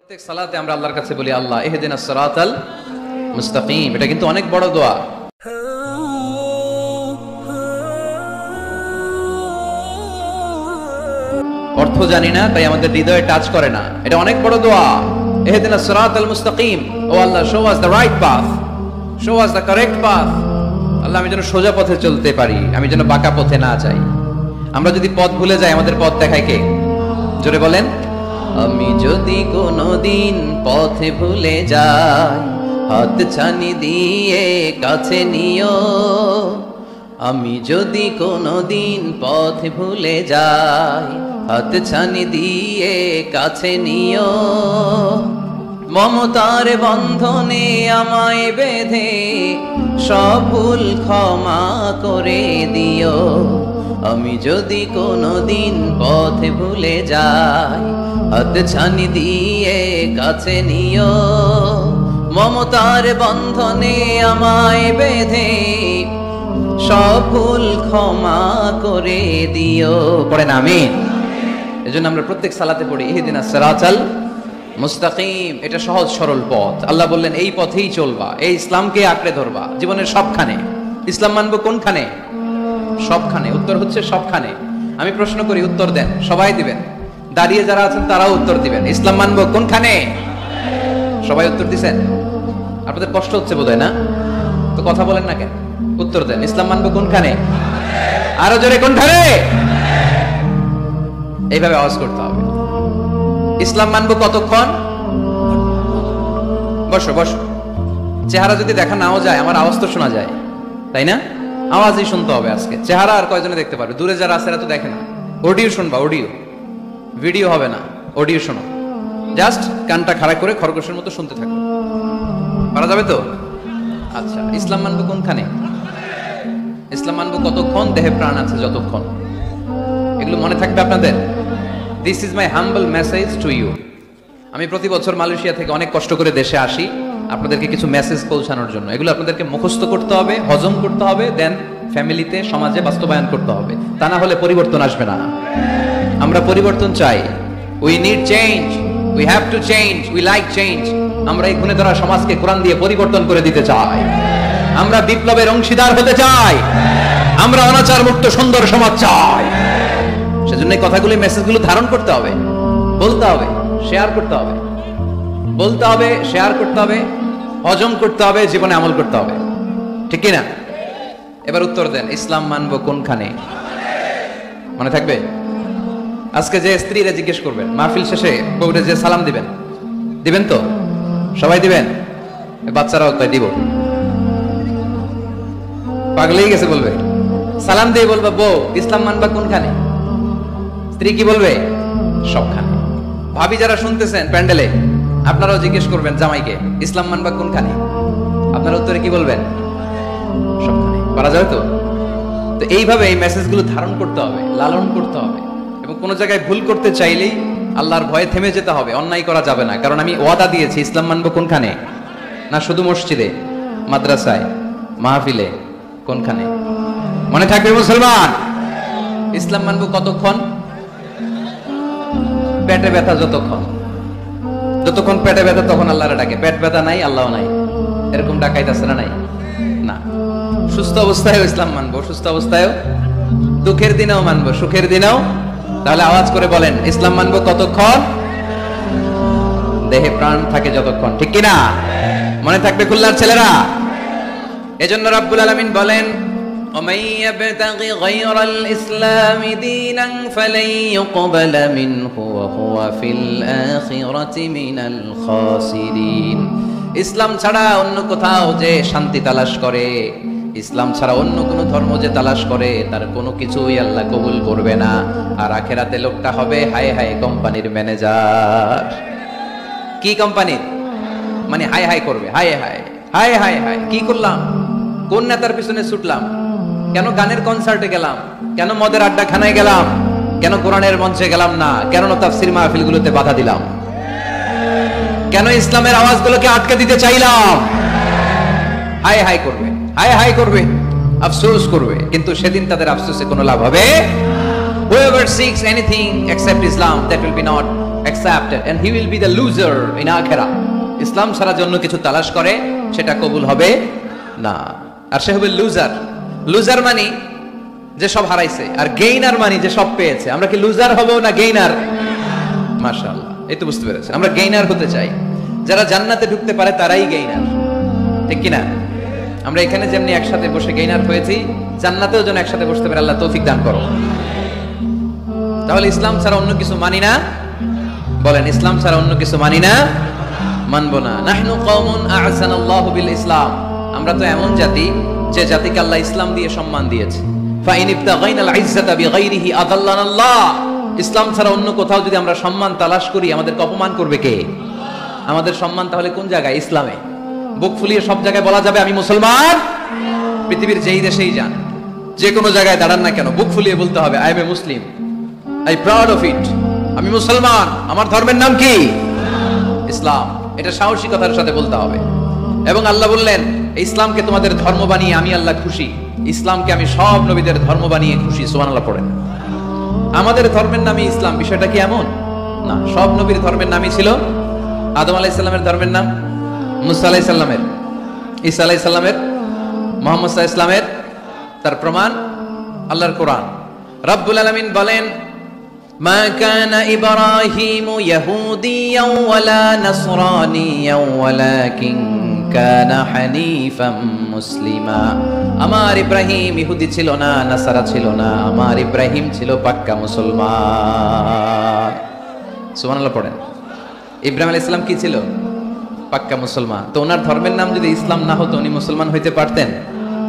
প্রত্যেক সালাতে আমরা আল্লাহর কাছে বলি আল্লাহ ইহদিনাস সিরাতাল মুস্তাকিম। এটা কিন্তু অনেক বড় দোয়া। অর্থ জানি না, তাই আমাদের হৃদয়ে টাচ করে না। এটা অনেক বড় দোয়া। ইহদিনাস সিরাতাল মুস্তাকিম, O Allah show us the right path, show us the correct path. Allah আমি যেন সোজা পথে চলতে পারি, আমি যেন বাঁকা পথে না যাই। আমরা যদি পথ ভুলে যাই, আমাদের পথ দেখায় কে? জোরে বলেন। আমি যদি কোনদিন পথে ভুলে যাই, হাত ছানি দিয়ে কাছে নিও। আমি যদি কোনদিন পথে ভুলে যাই, হাত ছানি দিয়ে কাছে নিও। মমতার বন্ধনে আমায় বেঁধে সব ভুল ক্ষমা করে দিও। আমি যদি কোনদিন পথে ভুলে যাই, হাত ছানি দিয়ে কাছে নিও। মমতার বন্ধনে আমায় বেঁধে সব ভুল ক্ষমা করে দিও। পড়েন আমিন। এজন্য আমরা প্রত্যেক সালাতে পড়ি ইহদিনাস সিরাতাল মুস্তাকিম। এটা সহজ সরল পথ। আল্লাহ বললেন এই পথেই চলবা, এই ইসলামকে আঁকড়ে ধরবা জীবনের সবখানে। ইসলাম মানবো কোনখানে? সবখানে। উত্তর হচ্ছে সবখানে। আমি প্রশ্ন করি, উত্তর দেন, সবাই দিবেন। দাঁড়িয়ে যারা আছেন তারাও উত্তর দিবেন। ইসলাম মানবো কোনখানে? সবাই উত্তর দিছেন। আপনাদের কষ্ট হচ্ছে বোধহয় না? তো কথা বলেন না কেন? উত্তর দেন। ইসলাম মানবো কোনখানে? আরো জোরে, কোনখানে? এইভাবে আওয়াজ করতে হবে। ইসলাম মানবো কতক্ষণ? বসো বসো। চেহারা যদি দেখা নাও যায়, আমার আওয়াজ তো শোনা যায়, তাই না? আওয়াজই শুনতে হবে আজকে। চেহারা আর কয়জনে দেখতে পারবে? দূরে যারা আছে এরা তো দেখে না। অডিও শুনবা, অডিও, ভিডিও হবে না, অডিও শোনো। জাস্ট কানটা খাড়া করে খরগোশের মতো শুনতে থাকো। পারা যাবে তো? আচ্ছা, ইসলাম মানবো কোনখানে? ইসলাম মানবো কতক্ষণ? দেহে প্রাণ আছে যতক্ষণ। এগুলো মনে থাকবে আপনাদের। This is my humble message to you. আমি প্রতি বছর মালয়েশিয়া থেকে অনেক কষ্ট করে দেশে আসি আপনাদেরকে কিছু মেসেজ পৌঁছানোর জন্য। এগুলো আপনাদেরকে মুখস্থ করতে হবে, হজম করতে হবে, দেন ফ্যামিলিতে, সমাজে বাস্তবায়ন করতে হবে। তা না হলে পরিবর্তন আসবে না। আমরা পরিবর্তন চাই। We need change, we have to change, we like change. আমরা এই গুণে ধরা সমাজকে কোরআন দিয়ে পরিবর্তন করে দিতে চাই। আমরা বিপ্লবের অংশীদার হতে চাই। আমরা অনাচার মুক্ত সুন্দর সমাজ চাই। সেজন্য এই কথাগুলি, মেসেজগুলো ধারণ করতে হবে, বলতে হবে, শেয়ার করতে হবে। বলতে হবে, শেয়ার করতে হবে, হজম করতে হবে, জীবনে আমল করতে হবে। ঠিক কি না? এবার উত্তর দেন, ইসলাম মানবো কোনখানে? মনে থাকবে? আজকে যে স্ত্রীরা জিজ্ঞেস করবেন, মাহফিল শেষে বউরে যে সালাম দিবেন, দিবেন তো? সবাই দিবেন? বাচ্চারাও তাই দিব। পাগলেই গেছে বলবে। সালাম দিয়ে বলবা, বউ ইসলাম মানবা কোনখানে? স্ত্রী কি বলবে? সবখানে। ভাবি যারা শুনতেছেন প্যান্ডেলে, আপনারাও জিজ্ঞেস করবেন জামাইকে, ইসলাম মানবা কোনখানে? আপনারা উত্তরে কি বলবেন? সবখানে। পারা যাবে তো? তো এইভাবে এই মেসেজগুলো ধারণ করতে হবে, লালন করতে হবে। এবং কোন জায়গায় ভুল করতে চাইলেই আল্লাহর ভয়ে থেমে যেতে হবে। অন্যায় করা যাবে না, কারণ আমি ওয়াদা দিয়েছি। ইসলাম মানবো কোনখানে? না শুধু মসজিদে, মাদ্রাসায়, মাহফিলে, কোনখানে? মনে থাকবে মুসলমান। ইসলাম মানবো কতক্ষণ? পেটে ব্যথা যতক্ষণ। যতক্ষণ পেটে ব্যথা তখন আল্লাহরে ডাকে। পেট ব্যথা নাই, আল্লাহ নাই, এরকম ডাকাইতাছে না? নাই না। সুস্থ অবস্থায়ও ইসলাম মানবো, সুস্থ অবস্থায়ও, দুঃখের দিনেও মানবো, সুখের দিনেও। তাহলে আওয়াজ করে বলেন, ইসলাম মানবো কতক্ষণ? দেহে প্রাণ থাকে যতক্ষণ। ঠিক কিনা? মনে থাকবে খুলনার ছেলেরা। এজন্য রাব্বুল আলামিন বলেন, ومن يبتغي غير الإسلام دينا فلن يقبل منه وهو في الآخرة من الخاسرين। ইসলাম ছাড়া অন্য কোথাও যে শান্তি তালাশ করে, ইসলাম ছাড়া অন্য কোন ধর্ম যে তালাশ করে, তার কোনো কিছুই আল্লাহ কবুল করবে না। আর আখিরাতে লোকটা হবে হায় হায় কোম্পানির ম্যানেজার। কি কোম্পানির? মানে হায় হায় করবে, হায় হায় হায় হায় হায়, কি করলাম? কোন নেতার পিছনে ছুটলাম? কেন গানের কনসার্টে গেলাম? কেন মদের আড্ডাখানায় গেলাম? কেন কোরআনের মঞ্চে গেলাম না? কেন তাফসীর মাহফিলগুলোতে বাধা দিলাম? কেন ইসলামের আওয়াজগুলোকে আটকে দিতে চাইলাম? হায় হায় করবে, হায় হায় করবে, আফসোস করবে। কিন্তু সেদিন তাদের আফসোসে কোনো লাভ হবে? Whoever seeks anything except Islam, that will be not accepted and he will be the loser in akhirah. ইসলাম ছাড়া জন্য কিছু তালাশ করে সেটা কবুল হবে না, আর সে হবে লুজার। লুজার মানে যে সব হারাইছে, আর গেইনার মানে যে সব পেয়েছে। আমরা কি লুজার হব না গেইনার? মাশাআল্লাহ, এই তো বুঝতে পেরেছেন, আমরা গেইনার হতে চাই। যারা জান্নাতে ঢুকতে পারে তারাই গেইনার, ঠিক কিনা? আমরা এখানে যেমনি একসাথে বসে গেইনার হয়েছি, জান্নাতেও যেন একসাথে বসতে পারে, আল্লাহ তৌফিক দান করো। তাহলে ইসলাম ছাড়া অন্য কিছু মানি না, বলেন ইসলাম ছাড়া অন্য কিছু মানি না, মানবো না। নাহনু কওমুন আ'যানাল্লাহু বিল ইসলাম, আমরা তো এমন জাতি যে জাতিকে আল্লাহ ইসলাম দিয়ে সম্মান দিয়েছে। ফাইন ইবতাগাইনাল ইজ্জাতা বিগাইরিহি আযাল্লানাল্লাহ, ইসলাম ছাড়া অন্য কোথাও যদি আমরা সম্মান তালাশ করি, আমাদেরকে অপমান করবে কে? আমাদের সম্মান তাহলে কোন জায়গায়? ইসলামে। বুক ফুলিয়ে সব জায়গায় বলা যাবে আমি মুসলমান। পৃথিবীর যেই দেশেই যান, যে কোনো জায়গায় দাঁড়ান না কেন, বুক ফুলিয়ে বলতে হবে I M A Muslim, I proud of it, আমি মুসলমান, আমার ধর্মের নাম কি? ইসলাম। এটা সাহসিকতার সাথে বলতে হবে। এবং আল্লাহ বললেন ইসলামকে তোমাদের ধর্ম বানিয়ে আমি আল্লাহ খুশি, ইসলামকে আমি সব নবীদের ধর্ম বানিয়ে খুশি। সুবহানাল্লাহ পড়েন। আমাদের ধর্মের নামই ইসলাম, বিষয়টা কি এমন না? সব নবীর ধর্মের নামই ছিল। আদম আলাইহিস সালামের ধর্মের নাম, মুসা আলাইহিস সালামের, ঈসা আলাইহিস সালামের, মুহাম্মদ সাল্লাল্লাহু আলাইহি সাল্লামের। তার প্রমাণ আল্লাহর কোরআন। রব্বুল আলামিন বলেন মা কানা ইব্রাহিমু ইয়াহুদিয়াও ওয়ালা নাসরানিয়াও ওয়ালাকিন কানা হানিফাম মুসলিমা। আমার ইব্রাহিম ইহুদি ছিল না, নাসারা ছিল না, আমার ইব্রাহিম ছিল পাক্কা মুসলমান। সুবহানাল্লাহ পড়েন। ইব্রাহিম আলাইহিস সালাম কি ছিল? পাক্কা মুসলমান। তো ওনার ধর্মের নাম যদি ইসলাম না হতো, উনি মুসলমান হইতে পারতেন?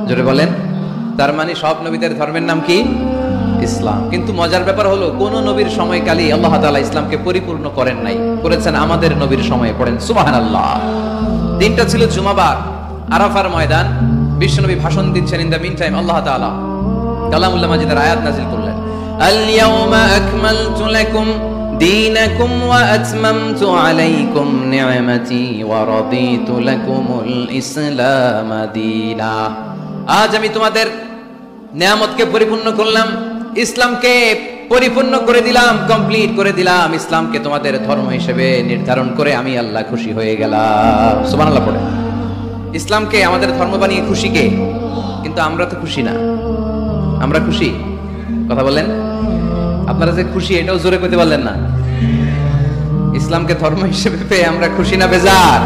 জোরে বলেন। তার মানে সব নবীদের ধর্মের নাম কি? ইসলাম। কিন্তু মজার ব্যাপার হলো কোন নবীর সময়কালে আল্লাহ তাআলা ইসলামকে পরিপূর্ণ করেন নাই, করেছেন আমাদের নবীর সময়ে। পড়েন সুবহানাল্লাহ। দিনটা ছিল জুমাবার, আরাফার ময়দান। বিশ্বনবী ভাষণ দিচ্ছেন, ইন দ্য মিন টাইম আল্লাহ তাআলা কালামুল্লাহ মাজিদের আয়াত নাযিল করলেন। আল ইয়াউমা আকমালতু লাকুম দীনাকুম ওয়া আতমামতু আলাইকুম নি'মাতি ওয়া রাদিতু লাকুমুল ইসলাম দীনা। আজ আমি তোমাদের নিয়ামতকে পরিপূর্ণ করলাম, ইসলামকে পরিপূর্ণ করে দিলাম, কমপ্লিট করে দিলাম। ইসলামকে তোমাদের ধর্ম হিসেবে নির্ধারণ করে আমি আল্লাহ খুশি হয়ে গেলাম। সুবহানাল্লাহ পড়ে। ইসলামকে আমাদের ধর্ম বানিয়ে খুশি কে? কিন্তু আমরা তো খুশি না। আমরা খুশি? কথা বলেন। আপনারা যে খুশি এটাও জোরে কইতে পারলেন না। ইসলামকে ধর্ম হিসেবে পেয়ে আমরা খুশি না বেজার?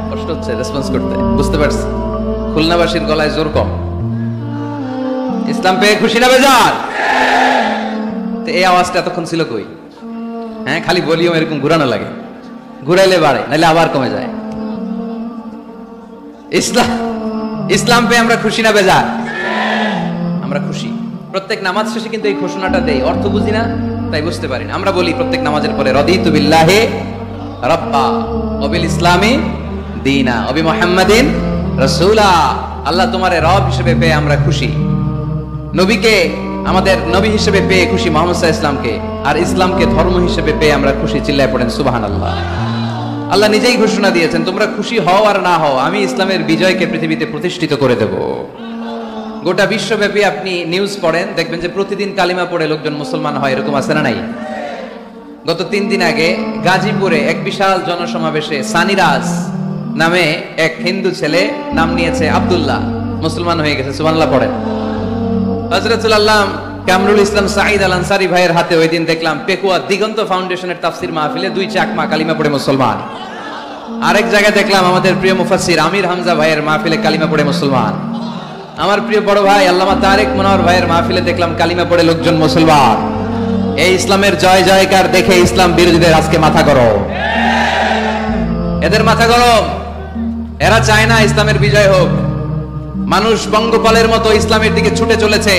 কষ্ট হচ্ছে রেসপন্স করতে, বুঝতে পারছি। খুলনাবাসীর গলায় জোর কম। ইসলাম পেয়ে খুশি না বেজার? তো এই আওয়াজটা এতক্ষণ ছিল কই? হ্যাঁ, খালি ভলিউম এরকম ঘুরানো লাগে, ঘুরাইলে বাড়ে, নাহলে আবার কমে যায়। ইসলাম পেয়ে আমরা খুশি না বেজার? আমরা খুশি। প্রত্যেক নামাজ শেষে কিন্তু এই ঘোষণাটা দেই, অর্থ বুঝি না তাই বুঝতে পারি না। আমরা বলি প্রত্যেক নামাজের পরে রাদিতু বিল্লাহি রাব্বা ওয়া বিল ইসলামি দীনা ওয়া বি মুহাম্মাদিন রাসূলা। আল্লাহ তোমারে রব হিসেবে পেয়ে আমরা খুশি, নবীকে আমাদের নবী হিসেবে পেয়ে খুশি, মুহাম্মদ সাল্লাল্লাহু আলাইহি ওয়াসাল্লামকে, আর ইসলামকে ধর্ম হিসেবে পেয়ে আমরা খুশি। চিল্লায় পড়েন সুবহানাল্লাহ। আল্লাহ নিজেই ঘোষণা দিয়েছেন তোমরা খুশি হও আর না হও, আমি ইসলামের বিজয়কে পৃথিবীতে প্রতিষ্ঠিত করে দেব। গোটা বিশ্বব্যাপী আপনি নিউজ পড়েন, দেখবেন যে প্রতিদিন কালিমা পড়ে লোকজন মুসলমান হয়, এরকম আছে না নাই? গত 3 দিন আগে গাজীপুরে এক বিশাল জনসমাবেশে সানিরাজ নামে এক হিন্দু ছেলে নাম নিয়েছে আব্দুল্লাহ, মুসলমান হয়ে গেছে। সুবহানাল্লাহ পড়েন। হযরতুল আল্লাহ কামরুল ইসলাম সাঈদ আল আনসারী ভাইয়ের হাতে ওই দিন দেখলাম পেকুয়া দিগন্ত ফাউন্ডেশনের তাফসীর মাহফিলে 2 চাকমা কালিমা পড়ে মুসলমান। আরেক জায়গায় দেখলাম আমাদের প্রিয় মুফাসসির আমির হামজা ভাইয়ের মাহফিলে কালিমা পড়ে মুসলমান। আমার প্রিয় বড় ভাই আল্লামা তারেক মনোহর ভাইয়ের মাহফিলে দেখলাম কালিমা পড়ে লোকজন মুসলমান। এই ইসলামের জয় জয়কার দেখে ইসলাম বিরোধীদের আজকে মাথা গরম, এদের মাথা গরম। এরা চায় না ইসলামের বিজয় হোক। মানুষ পঙ্গপালের মতো ইসলামের দিকে ছুটে চলেছে,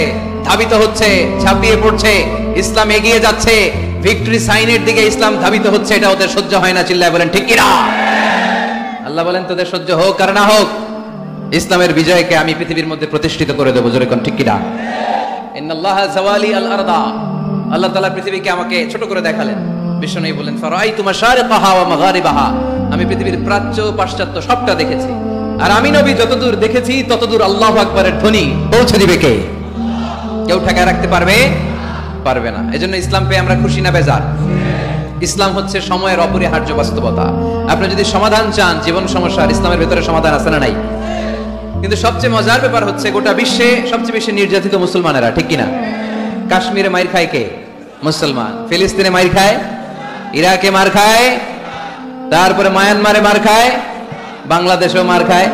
ধাবিত হচ্ছে, ঝাঁপিয়ে পড়ছে, ইসলাম এগিয়ে যাচ্ছে, ভিক্টরি সাইনের দিকে ইসলাম ধাবিত হচ্ছে। এটা ওদের সহ্য হয় না। চিল্লায় বলেন ঠিক কিনা? আল্লাহ বলেন তোদের সহ্য হোক আর না হোক, ইসলামের বিজয়কে আমি পৃথিবীর মধ্যে প্রতিষ্ঠিত করে দেবো। জোরে কোন ঠিক কিনা? ইন্নাল্লাহা যাওয়ালি আল আরদা, আল্লাহ তাআলা পৃথিবীকে আমাকে ছোট করে দেখালেন। বিশ্বনবী বলেন ফারাইতু মাশারিকাহা ওয়া মাগারিবাহা, আমি পৃথিবীর প্রাচ্য পাশ্চাত্য সবটা দেখেছি। আর আমি নবী যতদূর দেখেছি ততদূর আল্লাহু আকবারের ধ্বনি পৌঁছে দিবে কে? কেউ ঠেকায় রাখতে পারবে? পারবে না। এজন্য ইসলাম পেয়ে আমরা খুশি না বেজার? ইসলাম হচ্ছে সময়ের অপরিহার্য বাস্তবতা। আপনি যদি সমাধান চান জীবন সমস্যার, ইসলামের ভেতরে সমাধান আছে না নাই? কিন্তু সবচেয়ে মজার ব্যাপার হচ্ছে গোটা বিশ্বে সবচেয়ে বেশি নির্যাতিত মুসলমানেরা, ঠিক কিনা? কাশ্মীরে মাইর খায় কে? মুসলমান। ফিলিস্তিনে মাইর খায়, ইরাকে মার খায়, তারপরে মায়ানমারে মার খায়, বাংলাদেশেও মার খায়,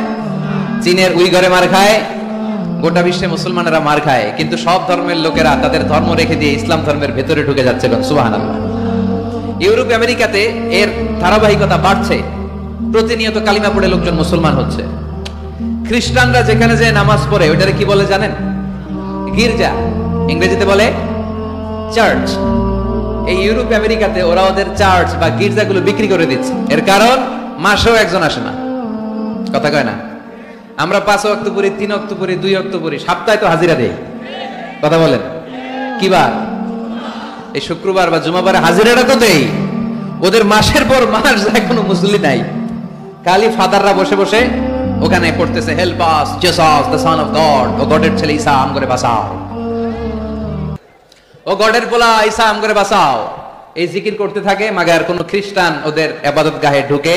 চীনের উইঘরে মার খায়, গোটা বিশ্বে মুসলমানেরা মার খায়। কিন্তু সব ধর্মের লোকেরা তাদের ধর্ম রেখে দিয়ে ইসলাম ধর্মের ভেতরে ঢুকে যাচ্ছে। সুবহানাল্লাহ। ইউরোপ আমেরিকাতে এর ধারাবাহিকতা বাড়ছে, প্রতিনিয়ত কালিমা পড়ে লোকজন মুসলমান হচ্ছে। খ্রিস্টানরা যেখানে যে নামাজ পড়ে ওটারে কি বলে জানেন? গির্জা, ইংরেজিতে বলে চার্চ। এই ইউরোপ আমেরিকাতে ওরা ওদের চার্চ বা গির্জাগুলো বিক্রি করে দিচ্ছে। এর কারণ মাসেও একজন আসে না, কথা কয় না। আমরা 5 ওয়াক্ত পড়ি, 3 ওয়াক্ত পড়ি, 2 ওয়াক্ত পড়ি, সপ্তাহে তো হাজিরা দেই, কথা বলেন। কি বার? এই শুক্রবার বা জুমাবারে হাজিরাটা তো দেই। ওদের মাসের পর মাস যায়, কোনো মুসল্লি নাই। খালি ফাদাররা বসে বসে ওখানে পড়তেছে help us Jesus the son of God, ও গডের ছেলে ঈসা আম করে বাঁচাও, ও গডের পোলা ঈসা আম করে বাঁচাও, এই জিকির করতে থাকে। মাগার কোন খ্রিস্টান ওদের ইবাদত গাহে ঢুকে